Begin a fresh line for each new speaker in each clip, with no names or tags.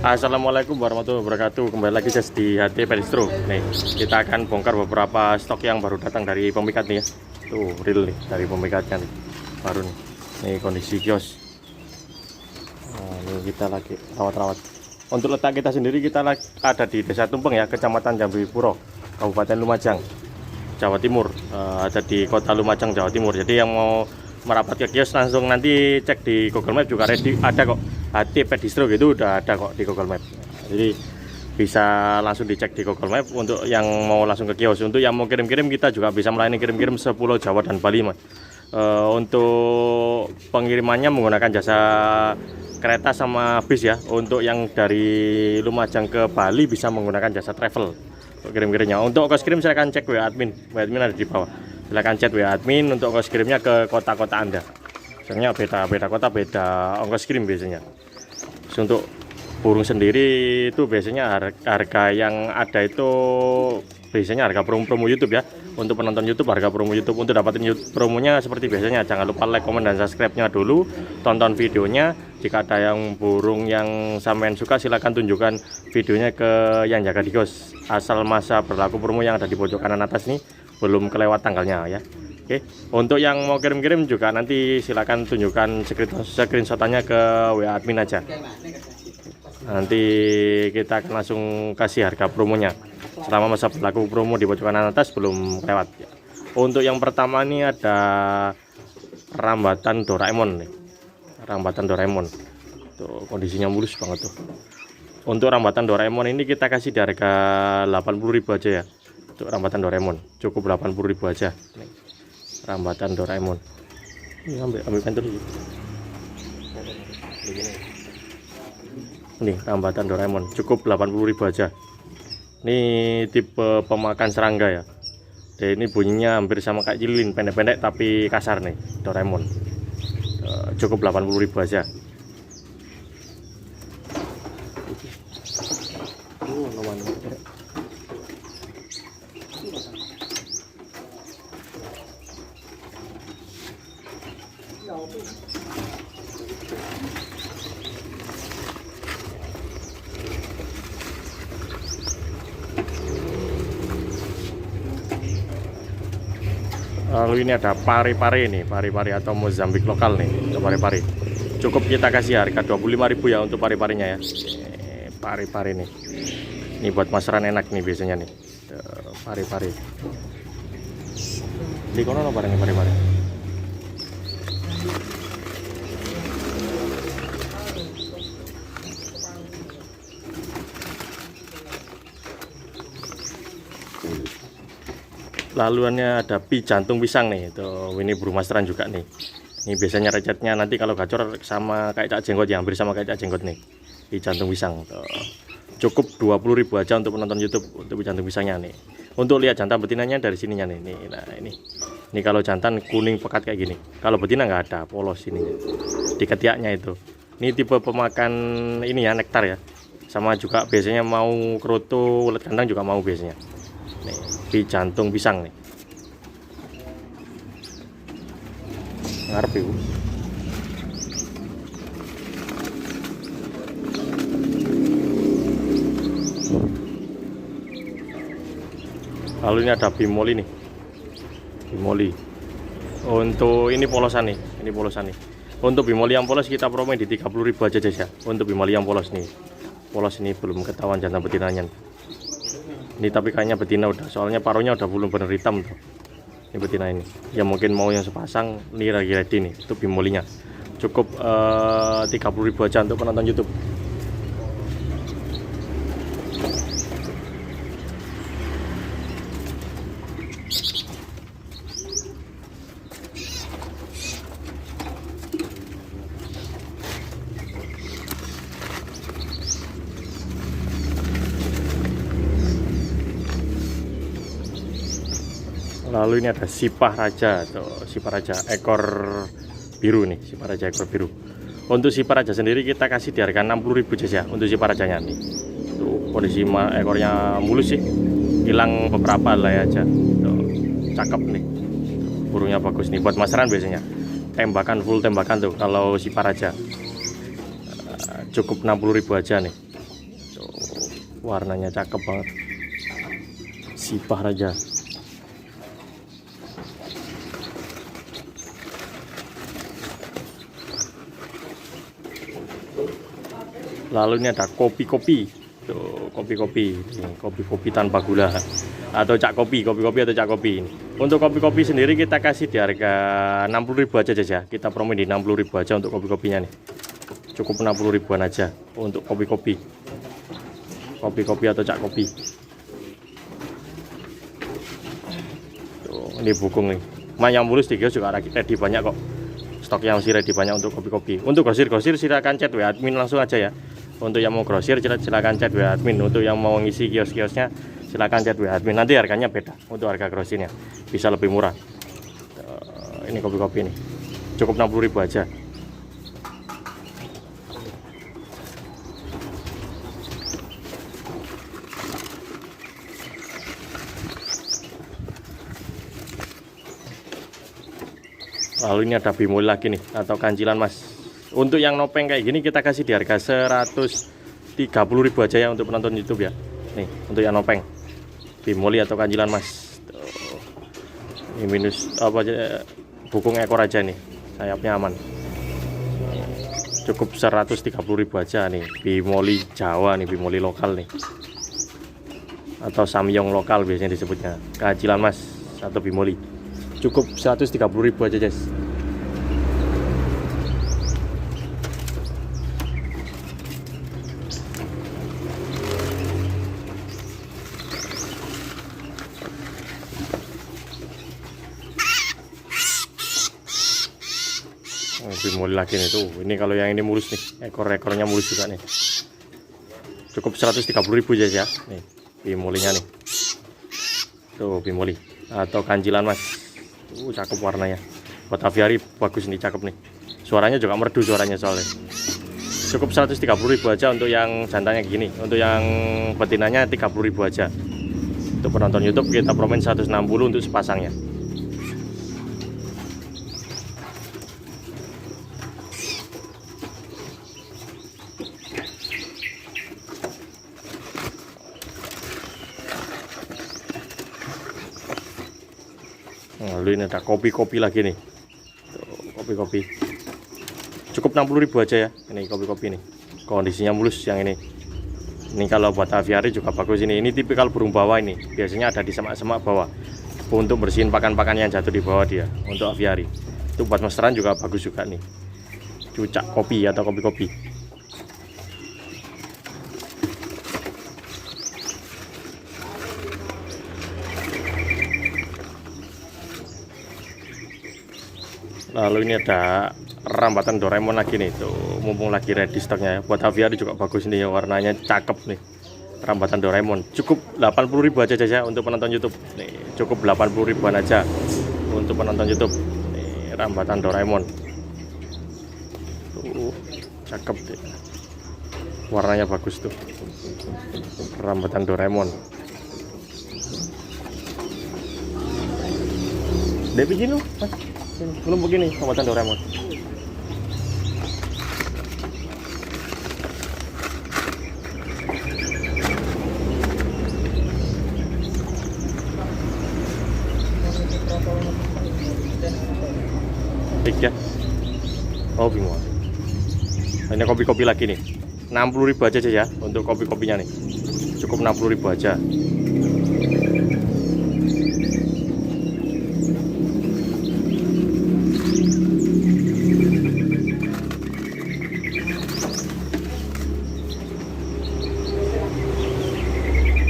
Assalamualaikum warahmatullahi wabarakatuh. Kembali lagi Jas di HT Pedistro. Nih, kita akan bongkar beberapa stok yang baru datang dari pemikat nih ya. Tuh, real nih dari pemikatnya nih. Baru nih. Nih kondisi kios. Nah, ini kita lagi rawat-rawat. Untuk letak kita sendiri kita ada di Desa Tumpeng ya, Kecamatan Jambi Puro, Kabupaten Lumajang, Jawa Timur. Ada di Kota Lumajang, Jawa Timur. Jadi yang mau merapat ke kios langsung nanti cek di Google Map juga ada kok. HT Pedistro gitu udah ada kok di Google Map. Jadi bisa langsung dicek di Google Map untuk yang mau langsung ke kios. Untuk yang mau kirim-kirim kita juga bisa melayani kirim-kirim sepulau Jawa dan Bali Mas. Untuk pengirimannya menggunakan jasa kereta sama bis ya. Untuk yang dari Lumajang ke Bali bisa menggunakan jasa travel untuk kirim-kirimnya. Untuk ongkos kirim silakan cek WA admin. WA admin ada di bawah. Silakan chat WA admin untuk ongkos kirimnya ke kota-kota Anda. Soalnya beda kota beda ongkos kirim biasanya. Untuk burung sendiri itu biasanya harga yang ada itu biasanya harga promo YouTube ya. Untuk penonton YouTube harga promo YouTube. Untuk dapatin promonya seperti biasanya jangan lupa like, komen, dan subscribe-nya dulu. Tonton videonya. Jika ada yang burung yang sampean suka silahkan tunjukkan videonya ke yang jaga di kios. Asal masa berlaku promo yang ada di pojok kanan atas nih belum kelewat tanggalnya ya. Oke, untuk yang mau kirim-kirim juga nanti silakan tunjukkan screenshot-nya ke WA admin aja. Nanti kita akan langsung kasih harga promonya selama masa berlaku promo di pojok kanan atas belum lewat. Untuk yang pertama ini ada rambatan Doraemon nih. Rambatan Doraemon. Tuh kondisinya mulus banget tuh. Untuk rambatan Doraemon ini kita kasih di harga 80.000 aja ya. Untuk rambatan Doraemon cukup 80.000 aja nih. Rambatan Doraemon ini ambil pentul ini rambatan Doraemon cukup 80.000 aja. Ini tipe pemakan serangga ya. Dan ini bunyinya hampir sama kayak lilin, pendek-pendek tapi kasar nih Doraemon. Cukup 80.000 aja. Lalu ini ada pari-pari nih, pari-pari atau Mozambik lokal nih, untuk pari-pari. Cukup kita kasih harga 25.000 ya untuk pari-parinya ya. Pari-pari nih. Ini buat masaran enak nih biasanya nih. Pari-pari. Di kono no barangnya pari-pari. Laluannya ada pi jantung pisang nih, tuh ini burung masteran juga nih. Ini biasanya recetnya nanti kalau gacor sama kayak cak jenggot ya, hampir sama kayak cak jenggot nih. Pi jantung pisang. Tuh. Cukup 20.000 aja untuk penonton YouTube untuk pi jantung pisangnya nih. Untuk lihat jantan betinanya dari sininya nih. Nah ini. Ini kalau jantan kuning pekat kayak gini. Kalau betina nggak ada, polos ininya. Di ketiaknya itu. Ini tipe pemakan ini ya, nektar ya. Sama juga biasanya mau kerutu, ulet kandang juga mau biasanya. Nih, di jantung pisang nih. Ngarep ibu. Lalu ini ada bimoli nih. Bimoli. Untuk ini polosan nih, ini polosan nih. Untuk bimoli yang polos kita promoin di 30.000 aja ya. Untuk bimoli yang polos nih. Polos ini belum ketahuan jantan betinanya. Ini tapi kayaknya betina udah, soalnya paruhnya udah belum bener hitam tuh. Ini betina ini. Ya mungkin mau yang sepasang, ini lagi ready nih. Itu bimolinya. Cukup 30.000 aja untuk penonton YouTube. Lalu ini ada sipah raja, tuh, sipah raja ekor biru nih, sipah raja ekor biru. Untuk sipah raja sendiri kita kasih di harga 60.000 aja ya untuk sipah rajanya nih. Tuh kondisi ekornya mulus sih, hilang beberapa lah aja. Tuh, cakep nih, burungnya bagus nih buat masaran biasanya. Tembakan full tembakan tuh kalau sipah raja. Cukup 60.000 aja nih. warnanya cakep banget. Sipah Raja. Lalu ini ada kopi-kopi. Tuh, kopi-kopi tanpa gula atau cak kopi atau cak kopi. Untuk kopi-kopi sendiri kita kasih di harga 60.000 aja ya. Kita promo di 60.000 aja untuk kopi-kopinya nih. Cukup 60 ribuan aja untuk kopi-kopi atau cak kopi. Tuh, ini bukung nih. Yang mulus di kios juga ready banyak kok. Stoknya masih ready banyak untuk kopi-kopi. Untuk grosir silakan chat WA admin langsung aja ya. Untuk yang mau grosir silakan chat WA admin. Untuk yang mau ngisi kios-kiosnya silakan chat WA admin. Nanti harganya beda. Untuk harga grosirnya bisa lebih murah. Ini kopi-kopi nih. Cukup 60.000 aja. Lalu ini ada bimoli lagi nih atau kancilan mas. Untuk yang nopeng kayak gini kita kasih di harga 130.000 aja ya untuk penonton YouTube ya. Nih untuk yang nopeng bimoli atau kancilan mas. Tuh. Ini minus apa aja, bukung ekor aja nih, sayapnya aman. Cukup 130.000 aja nih, bimoli Jawa nih, bimoli lokal nih, atau samyong lokal biasanya disebutnya, kancilan mas atau bimoli. Cukup 130.000 aja guys. Bimoli lagi nih tuh. Ini kalau yang ini mulus nih, ekor-ekornya mulus juga nih. Cukup 130.000 guys ya. Nih bimolinya nih. Tuh bimoli atau kancilan mas. Cakep warnanya. Buat aviari bagus nih, cakep nih. Suaranya juga merdu suaranya soalnya. Cukup 130.000 aja untuk yang jantannya gini. Untuk yang betinanya 30.000 aja. Untuk penonton YouTube kita promoin 160 untuk sepasangnya. Lalu ini ada kopi-kopi lagi nih. Kopi-kopi. Cukup 60.000 aja ya. Ini kopi-kopi nih. Kondisinya mulus yang ini. Ini kalau buat aviari juga bagus ini. Ini tipikal burung bawah ini. Biasanya ada di semak-semak bawah. Untuk bersihin pakan-pakan yang jatuh di bawah dia. Untuk aviari. Itu buat mesran juga bagus juga nih. Cucak kopi atau kopi-kopi. Lalu ini ada rambatan Doraemon lagi nih, tuh mumpung lagi ready stoknya ya. Buat aviari juga bagus nih, warnanya cakep nih. Rambatan Doraemon cukup 80.000 aja ya untuk penonton YouTube. Nih, cukup 80.000-an aja untuk penonton YouTube. Nih, rambatan Doraemon. Tuh, cakep deh. Warnanya bagus tuh. Rambatan Doraemon. Dia bikin lu, Mas. Belum begini rambatan Doraemon. Tiga. Oh bingung. Ini kopi-kopi lagi nih. 60.000 aja ya untuk kopi-kopinya nih. Cukup 60.000 aja.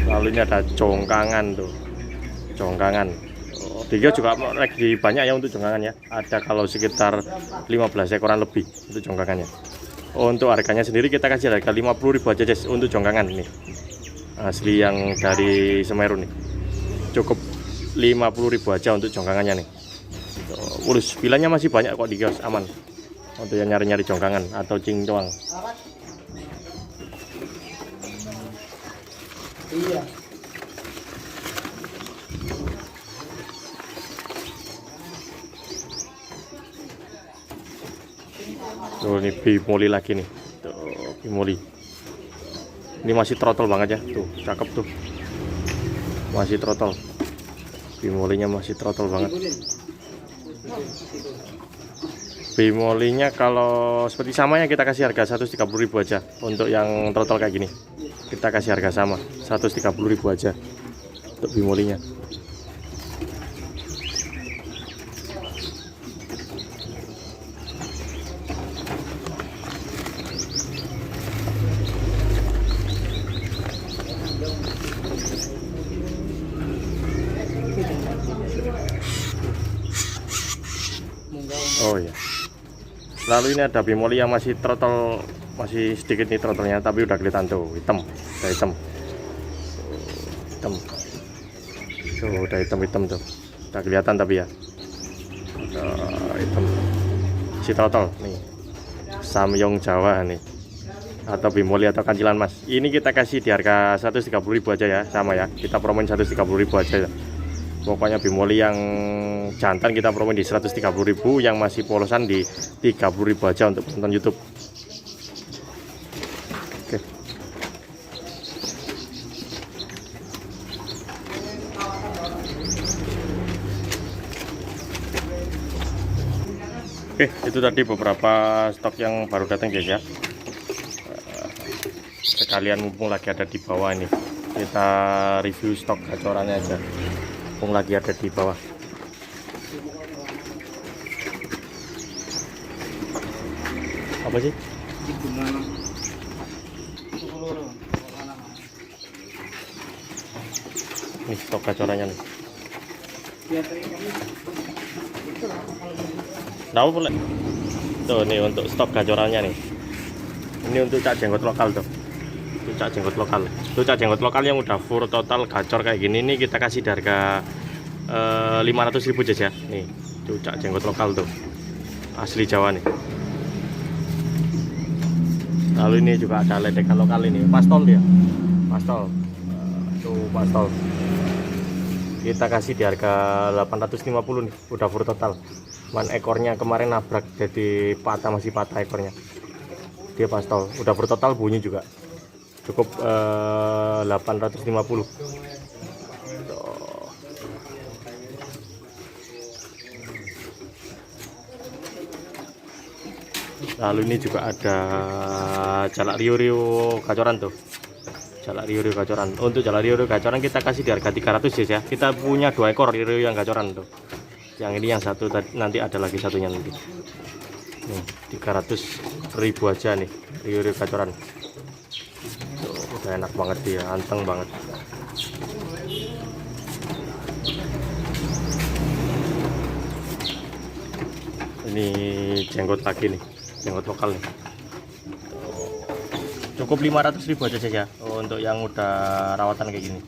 Lalu ini ada jongkangan tuh, jongkangan. Dia juga lagi banyak ya untuk jongkangan ya. Ada kalau sekitar 15 ekoran lebih untuk jongkangannya. Untuk harganya sendiri kita kasih harga 50.000 aja guys untuk jongkangan ini. Asli yang dari Semeru nih. Cukup 50.000 aja untuk jongkangannya nih. Mulus, bilanya masih banyak kok di kios, aman. Untuk yang nyari-nyari jongkangan atau cincong. Iya. Tuh ini bimoli lagi nih. Tuh bimoli. Ini masih throttle banget ya, tuh cakep tuh, masih throttle. Bimolinya masih throttle banget. Bimolinya kalau seperti samanya kita kasih harga 130.000 aja. Untuk yang throttle kayak gini kita kasih harga sama 130.000 aja untuk bimolinya. Oh ya. Lalu ini ada bimoli yang masih throttle, masih sedikit nih throttlenya, tapi udah kelihatan tuh hitam, udah hitam, hitam. Tuh udah hitam tuh, udah kelihatan tapi ya, hitam. Si throttle nih, Samyong Jawa nih, atau bimoli atau kancilan mas. Ini kita kasih di harga 130.000 aja ya, sama ya. Kita promoin 130.000 aja ya. Pokoknya bimoli yang jantan kita promoin di 130.000, yang masih polosan di 30.000 aja untuk penonton YouTube. Oke. Oke, itu tadi beberapa stok yang baru datang guys ya. Sekalian mumpung lagi ada di bawah ini, kita review stok gacorannya aja. Mumpung lagi ada di bawah. Apa sih? Nih stok gacorannya nih. Tahu boleh? Tuh nih untuk stok gacorannya nih. Ini untuk cak jenggot lokal tuh. Itu cak jenggot lokal. Itu cak jenggot lokal yang udah full total gacor kayak gini nih kita kasih di harga 500.000 aja. Nih, itu cak jenggot lokal tuh. Asli Jawa nih. Lalu ini juga ada ledekan lokal ini, pastol dia. Pastol. Tuh pastol. Kita kasih di harga 850 nih, udah full total. Man ekornya kemarin nabrak jadi patah, masih patah ekornya. Dia pastol, udah full total, bunyi juga. Cukup 850. Lalu ini juga ada jalak rio gacoran tuh. Jalak rio gacoran. Untuk jalak rio gacoran kita kasih di harga 300 ya. Kita punya 2 ekor rio yang gacoran tuh. Yang ini yang satu nanti ada lagi satunya nanti. Nih, 300.000 aja nih rio gacoran. Tuh, udah enak banget dia, anteng banget. Ini jenggot lagi nih, jenggot lokal nih. Cukup 500.000 aja ya untuk yang udah rawatan kayak gini.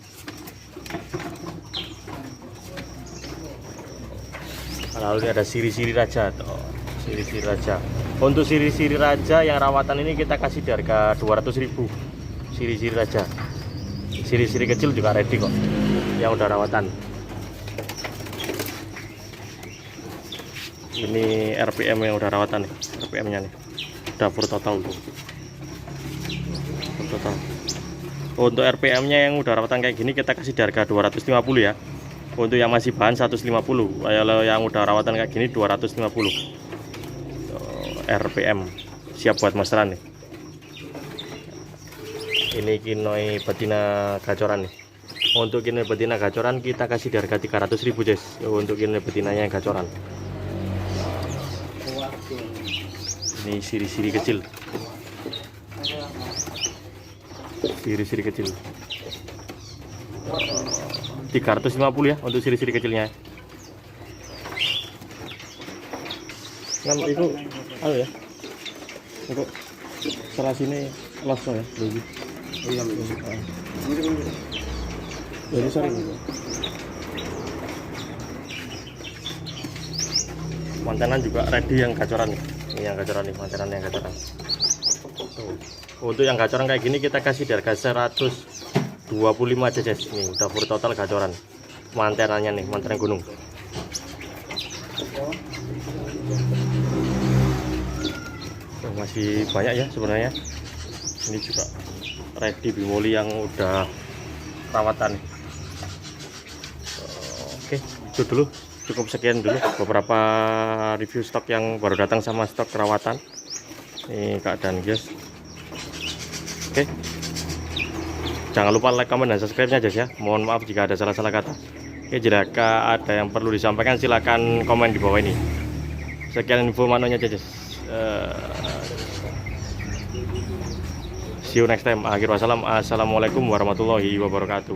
Lalu ini ada siri-siri raja tuh, siri-siri raja. Untuk siri-siri raja yang rawatan ini kita kasih di harga 200.000. Siri-siri raja. Siri-siri kecil juga ready kok, yang udah rawatan. Ini RPM yang udah rawatan nih, RPM-nya nih. Udah full total tuh. Full total. Untuk RPM-nya yang udah rawatan kayak gini kita kasih di harga 250 ya. Untuk yang masih bahan 150. Kalau yang udah rawatan kayak gini 250. RPM siap buat masteran nih. Ini kinoi betina gacoran nih. Untuk kinoi betina gacoran kita kasih di harga 300.000 guys. Untuk kinoi betinanya yang gacoran. Ini siri-siri kecil, siri-siri kecil 350 ya untuk siri-siri kecilnya. Kan itu halo ya, untuk seras ini los ya lebih. Iya jadi sering mantenan juga ready yang gacoran nih. Ini yang gacoran nih, mantenan yang gacoran. Untuk yang gacoran kayak gini kita kasih di harga 125 aja guys. Ini udah full total gacoran. Mantenannya nih, mantenan gunung. Masih banyak ya sebenarnya. Ini juga ready bimoli yang udah perawatan. Oke, itu dulu, cukup sekian dulu beberapa review stok yang baru datang sama stok perawatan. Ini keadaan guys. Oke, jangan lupa like, comment, dan subscribe-nya guys ya. Mohon maaf jika ada salah-salah kata. Oke, jika ada yang perlu disampaikan silahkan komen di bawah ini. Sekian info manonya guys. See you next time. Akhir wassalam. Assalamualaikum warahmatullahi wabarakatuh.